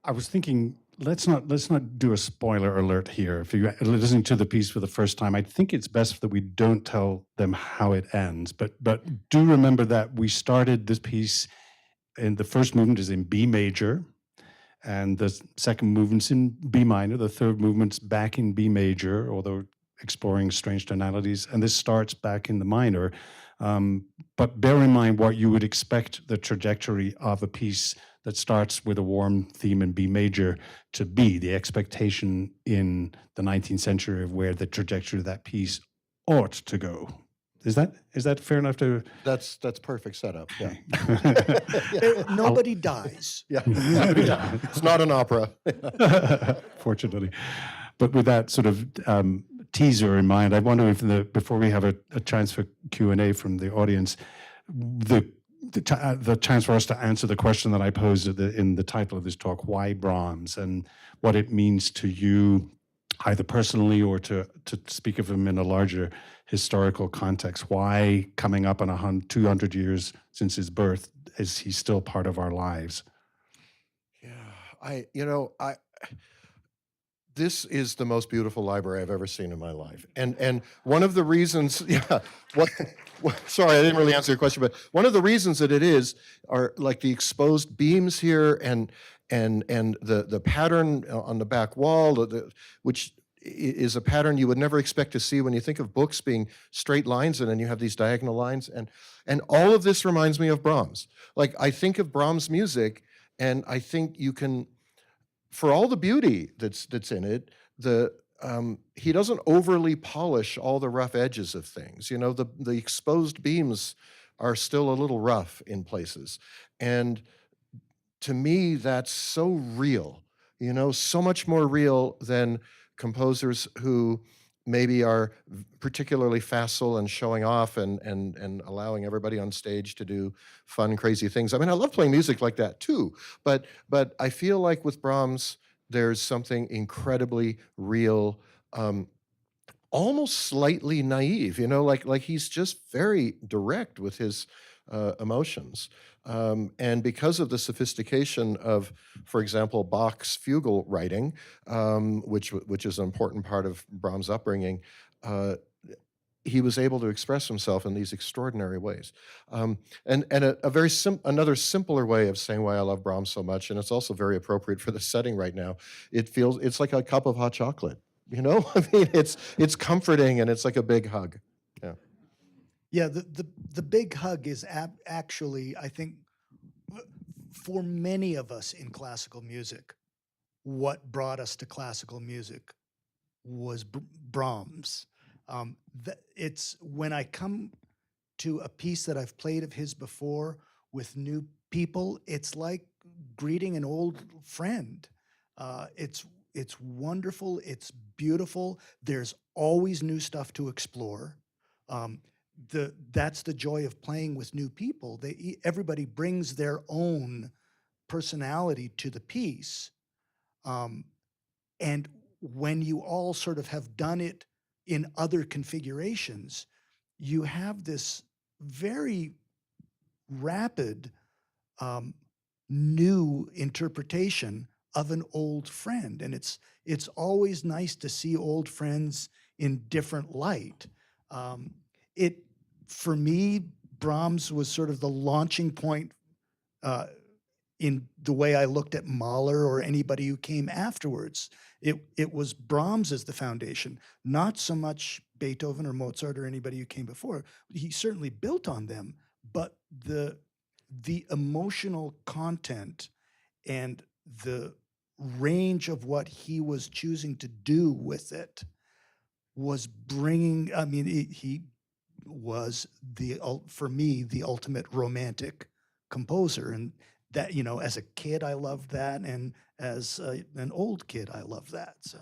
I was thinking, let's not do a spoiler alert here. If you're listening to the piece for the first time, I think it's best that we don't tell them how it ends. But do remember that we started this piece, and the first movement is in B major, and the second movement's in B minor. The third movement's back in B major, although exploring strange tonalities, and this starts back in the minor. But bear in mind what you would expect the trajectory of a piece that starts with a warm theme in B major to be, the expectation in the 19th century of where the trajectory of that piece ought to go. Is that fair enough to? That's perfect setup. Yeah. Nobody dies. Yeah. Yeah. It's not an opera. Fortunately. But with that sort of teaser in mind, I wonder if before we have a chance for Q&A from the audience, the chance for us to answer the question that I posed in the title of this talk, why Brahms, and what it means to you, either personally or to speak of him in a larger historical context. Why, coming up on 200 years since his birth, is he still part of our lives? Yeah, this is the most beautiful library I've ever seen in my life. And one of the reasons, sorry, I didn't really answer your question, but one of the reasons that it is are like the exposed beams here and the pattern on the back wall, which is a pattern you would never expect to see when you think of books being straight lines, and then you have these diagonal lines, and all of this reminds me of Brahms. Like, I think of Brahms music, and I think you can, for all the beauty that's in it, he doesn't overly polish all the rough edges of things. You know, the exposed beams are still a little rough in places, and to me, that's so real. You know, so much more real than composers who maybe are particularly facile and showing off and allowing everybody on stage to do fun, crazy things. I mean, I love playing music like that too, but I feel like with Brahms, there's something incredibly real, almost slightly naive, you know, like he's just very direct with his emotions. And because of the sophistication of, for example, Bach's fugal writing, which is an important part of Brahms' upbringing, he was able to express himself in these extraordinary ways. And another simpler way of saying why I love Brahms so much, and it's also very appropriate for the setting right now, it's like a cup of hot chocolate. You know, I mean, it's comforting, and it's like a big hug. Yeah. Yeah, the big hug is actually, I think, for many of us in classical music, what brought us to classical music was Brahms. It's when I come to a piece that I've played of his before with new people, it's like greeting an old friend. It's wonderful. It's beautiful. There's always new stuff to explore. That's the joy of playing with new people. Everybody brings their own personality to the piece. And when you all sort of have done it in other configurations, you have this very rapid new interpretation of an old friend. And it's always nice to see old friends in different light. For me, Brahms was sort of the launching point in the way I looked at Mahler or anybody who came afterwards. It was Brahms as the foundation, not so much Beethoven or Mozart or anybody who came before. He certainly built on them, but the emotional content and the range of what he was choosing to do with it was bringing, I mean, he was for me, the ultimate romantic composer. And that, you know, as a kid, I loved that. And as an old kid, I loved that. So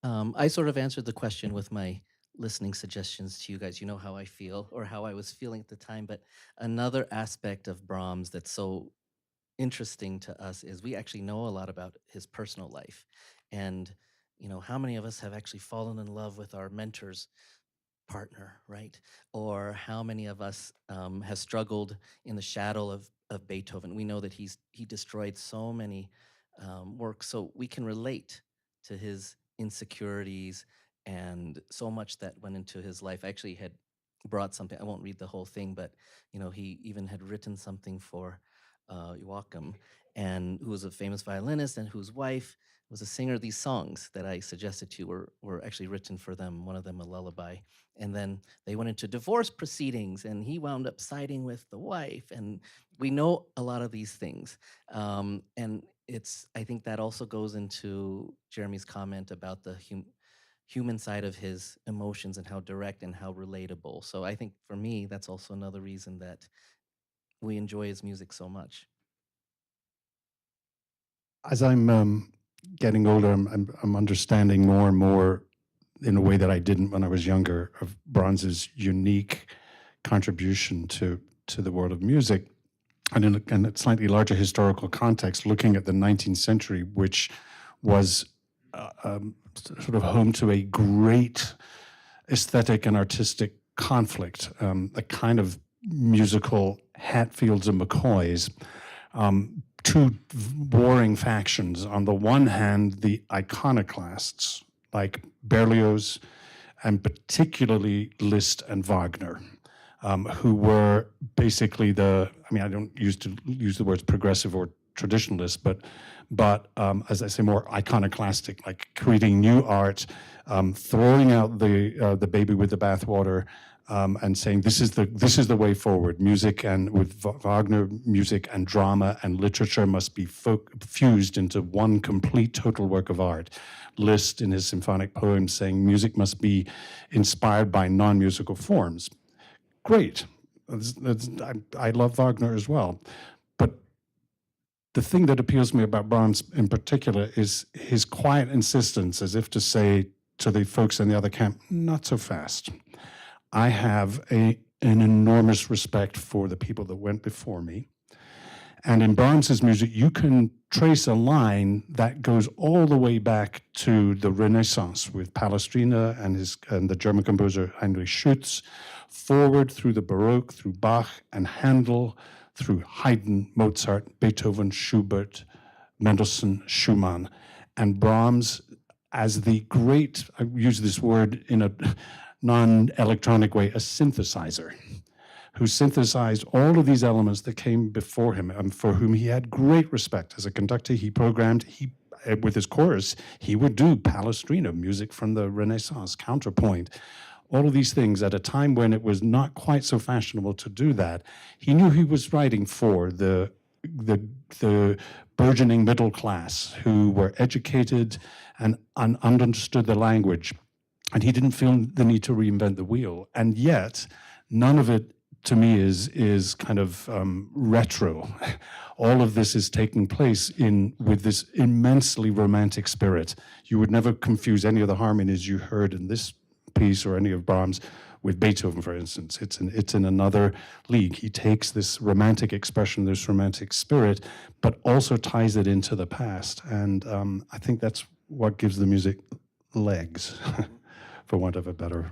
I sort of answered the question with my listening suggestions to you guys. You know how I feel or how I was feeling at the time. But another aspect of Brahms that's so interesting to us is we actually know a lot about his personal life. And, how many of us have actually fallen in love with our mentor's partner, right? Or how many of us have struggled in the shadow of Beethoven? We know that he destroyed so many works, so we can relate to his insecurities and so much that went into his life. I actually had brought something. I won't read the whole thing, but he even had written something for Joachim, and who was a famous violinist and whose wife was a singer. These songs that I suggested to you were actually written for them. One of them a lullaby, and then they went into divorce proceedings, and he wound up siding with the wife. And we know a lot of these things, and I think that also goes into Jeremy's comment about the human side of his emotions and how direct and how relatable. So I think for me, that's also another reason that we enjoy his music so much. As I'm getting older, I'm understanding more and more, in a way that I didn't when I was younger, of Brahms's unique contribution to the world of music, and in a slightly larger historical context, looking at the 19th century, which was sort of home to a great aesthetic and artistic conflict, a kind of musical Hatfields and McCoys. Two warring factions. On the one hand, the iconoclasts like Berlioz and particularly Liszt and Wagner, who were basically I don't use the words progressive or traditionalist, but as I say, more iconoclastic, like creating new art, throwing out the baby with the bathwater, and saying this is the way forward. Music, and with Wagner, music and drama and literature must be fused into one complete total work of art. Liszt, in his symphonic poems, saying music must be inspired by non-musical forms. Great. I love Wagner as well. But the thing that appeals to me about Brahms in particular is his quiet insistence, as if to say to the folks in the other camp, not so fast. I have an enormous respect for the people that went before me. And in Brahms's music, you can trace a line that goes all the way back to the Renaissance with Palestrina and the German composer Heinrich Schütz, forward through the Baroque, through Bach and Handel, through Haydn, Mozart, Beethoven, Schubert, Mendelssohn, Schumann. And Brahms, as the great, I use this word in a non-electronic way, a synthesizer, who synthesized all of these elements that came before him, and for whom he had great respect. As a conductor, he programmed, with his chorus, he would do Palestrina, music from the Renaissance, counterpoint, all of these things at a time when it was not quite so fashionable to do that. He knew he was writing for the burgeoning middle class, who were educated and understood the language. And he didn't feel the need to reinvent the wheel. And yet, none of it, to me, is kind of retro. All of this is taking place with this immensely romantic spirit. You would never confuse any of the harmonies you heard in this piece or any of Brahms with Beethoven, for instance. It's in another league. He takes this romantic expression, this romantic spirit, but also ties it into the past. And I think that's what gives the music legs, for want of a better.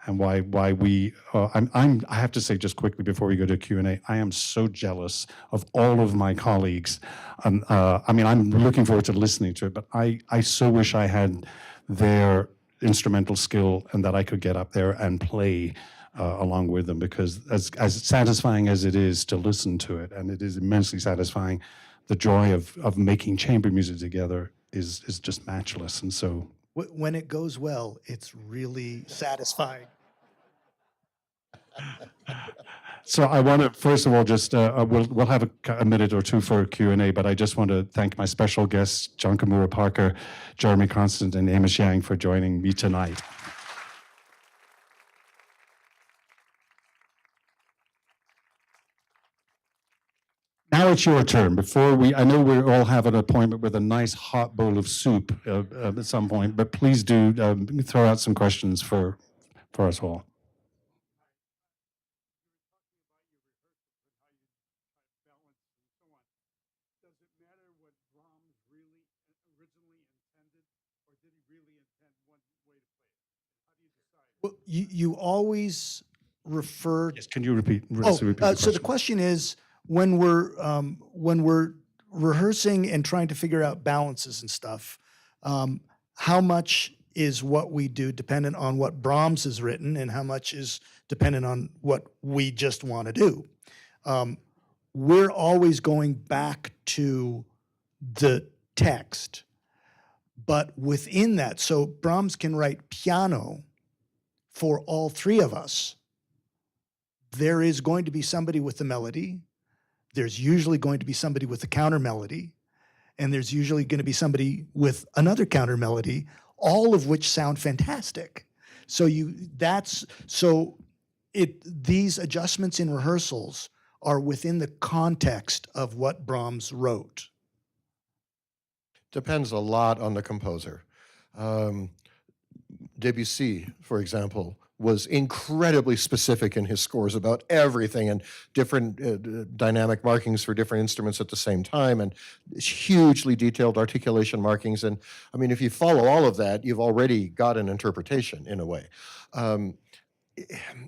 And why we, I have to say just quickly before we go to Q&A, I am so jealous of all of my colleagues. I'm looking forward to listening to it, but I so wish I had their instrumental skill and that I could get up there and play along with them, because as satisfying as it is to listen to it, and it is immensely satisfying, the joy of making chamber music together is just matchless. And so When it goes well, it's really satisfying. So I want to, first of all, just, we'll have a minute or two for Q&A, but I just want to thank my special guests, Jon Kimura Parker, Jeremy Constant, and Amos Yang, for joining me tonight. Now it's your turn. I know we all have an appointment with a nice hot bowl of soup at some point, but please do throw out some questions for for us all. Well, you always refer. Yes, can you repeat? Oh, repeat the so the question? question is, when we're rehearsing and trying to figure out balances and stuff, how much is what we do dependent on what Brahms has written, and how much is dependent on what we just want to do? We're always going back to the text, but within that, so Brahms can write piano for all three of us. There is going to be somebody with the melody. There's usually going to be somebody with the counter melody, and there's usually going to be somebody with another counter melody, all of which sound fantastic. So these adjustments in rehearsals are within the context of what Brahms wrote. Depends a lot on the composer. Debussy, for example, was incredibly specific in his scores about everything, and different dynamic markings for different instruments at the same time, and hugely detailed articulation markings. And I mean, if you follow all of that, you've already got an interpretation in a way.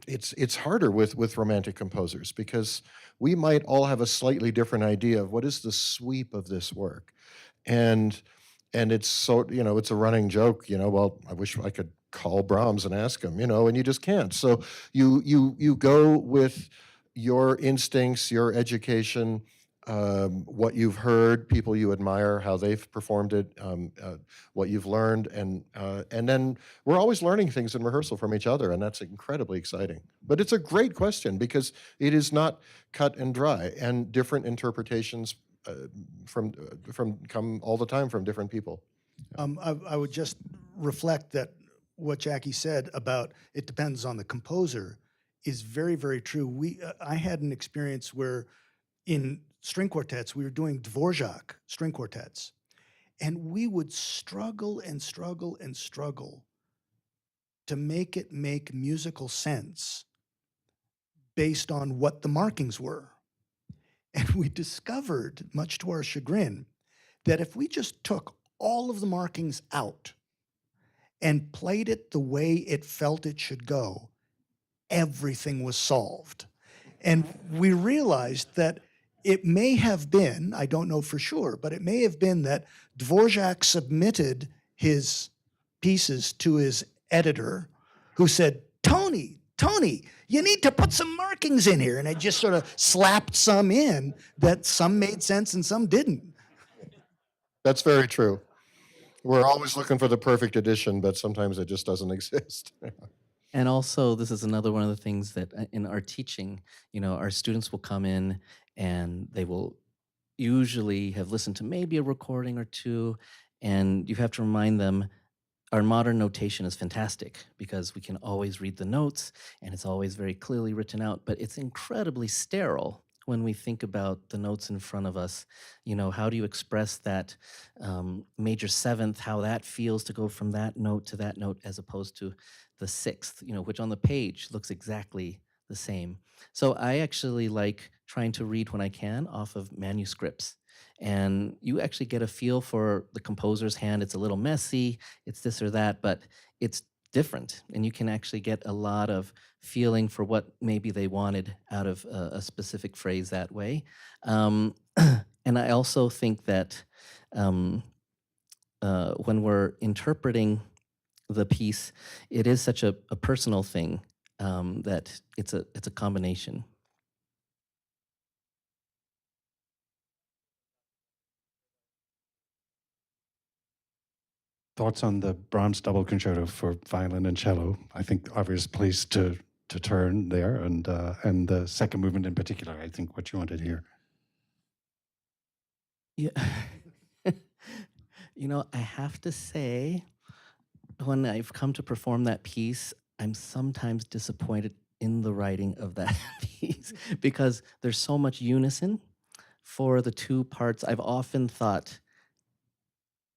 It's harder with romantic composers, because we might all have a slightly different idea of what is the sweep of this work. And it's so, it's a running joke, well, I wish I could call Brahms and ask him, and you just can't. So you go with your instincts, your education, what you've heard, people you admire, how they've performed it, what you've learned, and then we're always learning things in rehearsal from each other, and that's incredibly exciting. But it's a great question, because it is not cut and dry, and different interpretations from come all the time from different people. I would just reflect that what Jackie said about it depends on the composer is very, very true. I had an experience where in string quartets, we were doing Dvorak string quartets, and we would struggle and struggle and struggle to make it make musical sense based on what the markings were. And we discovered, much to our chagrin, that if we just took all of the markings out and played it the way it felt it should go, everything was solved. And we realized that it may have been, I don't know for sure, but it may have been that Dvorak submitted his pieces to his editor, who said, Tony, you need to put some markings in here. And I just sort of slapped some in that some made sense and some didn't. That's very true. We're always looking for the perfect edition, but sometimes it just doesn't exist. And also, this is another one of the things that in our teaching, our students will come in and they will usually have listened to maybe a recording or two, and you have to remind them our modern notation is fantastic because we can always read the notes and it's always very clearly written out, but it's incredibly sterile when we think about the notes in front of us. How do you express that major seventh, how that feels to go from that note to that note as opposed to the sixth, which on the page looks exactly the same. So I actually like trying to read when I can off of manuscripts. And you actually get a feel for the composer's hand. It's a little messy, it's this or that, but it's different. And you can actually get a lot of feeling for what maybe they wanted out of a specific phrase that way. And I also think that when we're interpreting the piece, it is such a personal thing that it's a combination. Thoughts on the Brahms double concerto for violin and cello? I think obvious place to turn there, and the second movement in particular. I think what you wanted here. Yeah, I have to say, when I've come to perform that piece, I'm sometimes disappointed in the writing of that piece because there's so much unison for the two parts. I've often thought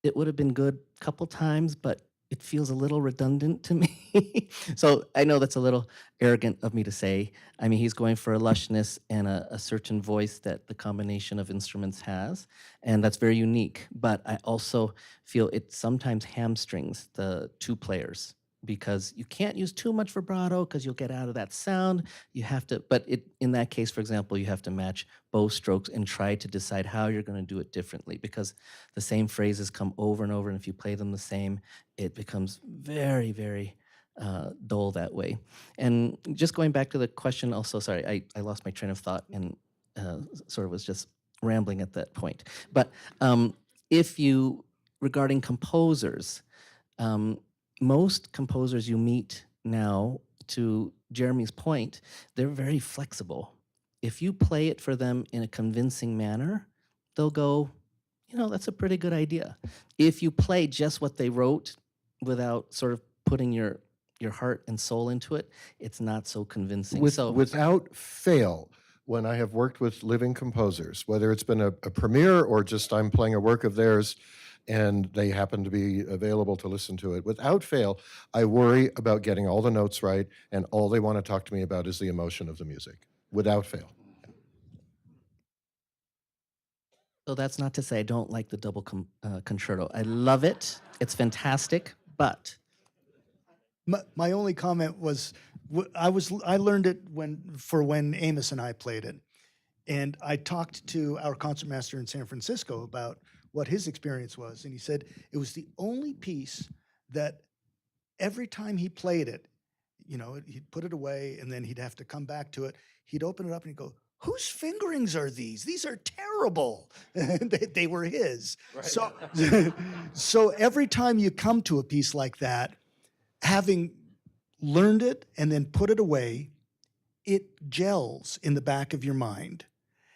it would have been good a couple times, but it feels a little redundant to me. So I know that's a little arrogant of me to say. I mean, he's going for a lushness and a certain voice that the combination of instruments has, and that's very unique. But I also feel it sometimes hamstrings the two players because you can't use too much vibrato because you'll get out of that sound. You have to, but in that case, for example, you have to match both strokes and try to decide how you're going to do it differently because the same phrases come over and over, and if you play them the same, it becomes very, very dull that way. And just going back to the question also, sorry, I lost my train of thought and sort of was just rambling at that point. But if you, regarding composers, most composers you meet now, to Jeremy's point, they're very flexible. If you play it for them in a convincing manner, they'll go, you know, that's a pretty good idea. If you play just what they wrote without sort of putting your heart and soul into it, it's not so convincing. Without fail, when I have worked with living composers, whether it's been a premiere or just I'm playing a work of theirs and they happen to be available to listen to it, without fail, I worry about getting all the notes right, and all they want to talk to me about is the emotion of the music, without fail. So that's not to say I don't like the double concerto. I love it. It's fantastic, but My only comment was, I learned it when Amos and I played it, and I talked to our concertmaster in San Francisco about what his experience was, and he said it was the only piece that every time he played it, you know, he'd put it away and then he'd have to come back to it. He'd open it up and he'd go, "Whose fingerings are these? These are terrible." they were his. Right. So every time you come to a piece like that, having learned it and then put it away, it gels in the back of your mind.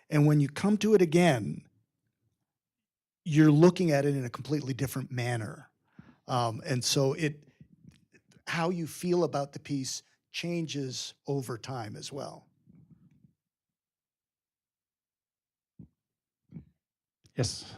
And when you come to it again, you're looking at it in a completely different manner. And so how you feel about the piece changes over time as well. Yes.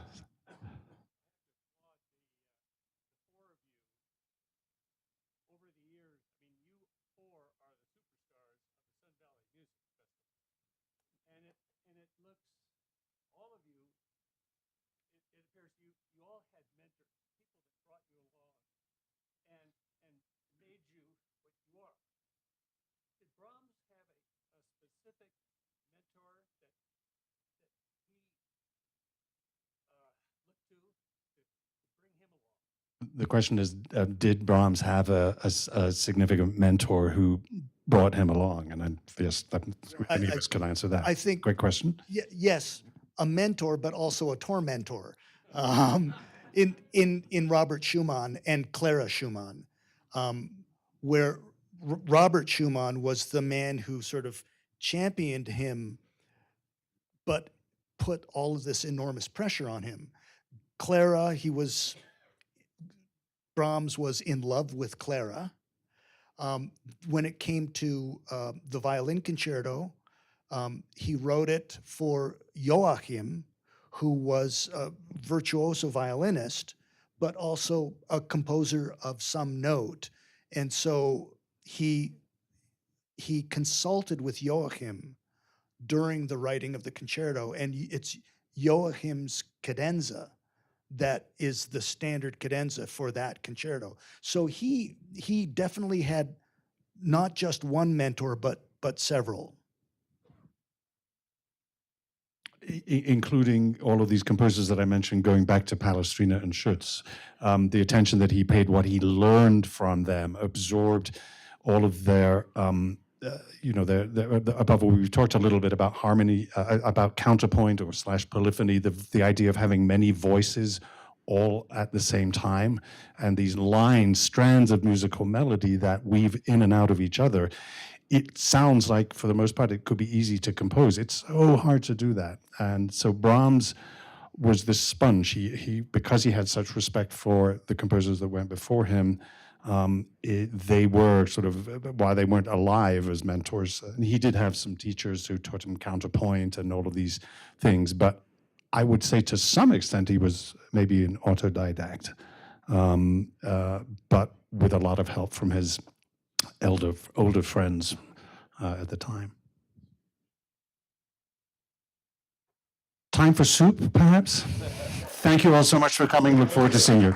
The question is, did Brahms have a significant mentor who brought him along? And any of us could answer that. I think, great question. Yes, a mentor, but also a tormentor. In Robert Schumann and Clara Schumann, where Robert Schumann was the man who sort of championed him, but put all of this enormous pressure on him. Clara, Brahms was in love with Clara. When it came to the violin concerto, he wrote it for Joachim, who was a virtuoso violinist, but also a composer of some note. And so he consulted with Joachim during the writing of the concerto, and it's Joachim's cadenza that is the standard cadenza for that concerto. So he definitely had not just one mentor, but several. Including all of these composers that I mentioned, going back to Palestrina and Schütz, the attention that he paid, what he learned from them, absorbed all of their, above all, we've talked a little bit about harmony, about counterpoint or / polyphony, the idea of having many voices all at the same time, and these lines, strands of musical melody that weave in and out of each other. It sounds like, for the most part, it could be easy to compose. It's so hard to do that. And so Brahms was this sponge. He because he had such respect for the composers that went before him, they were sort of, while they weren't alive as mentors, and he did have some teachers who taught him counterpoint and all of these things, but I would say to some extent he was maybe an autodidact. but with a lot of help from his older friends at the time. Time for soup, perhaps? Thank you all so much for coming. Look forward to seeing you.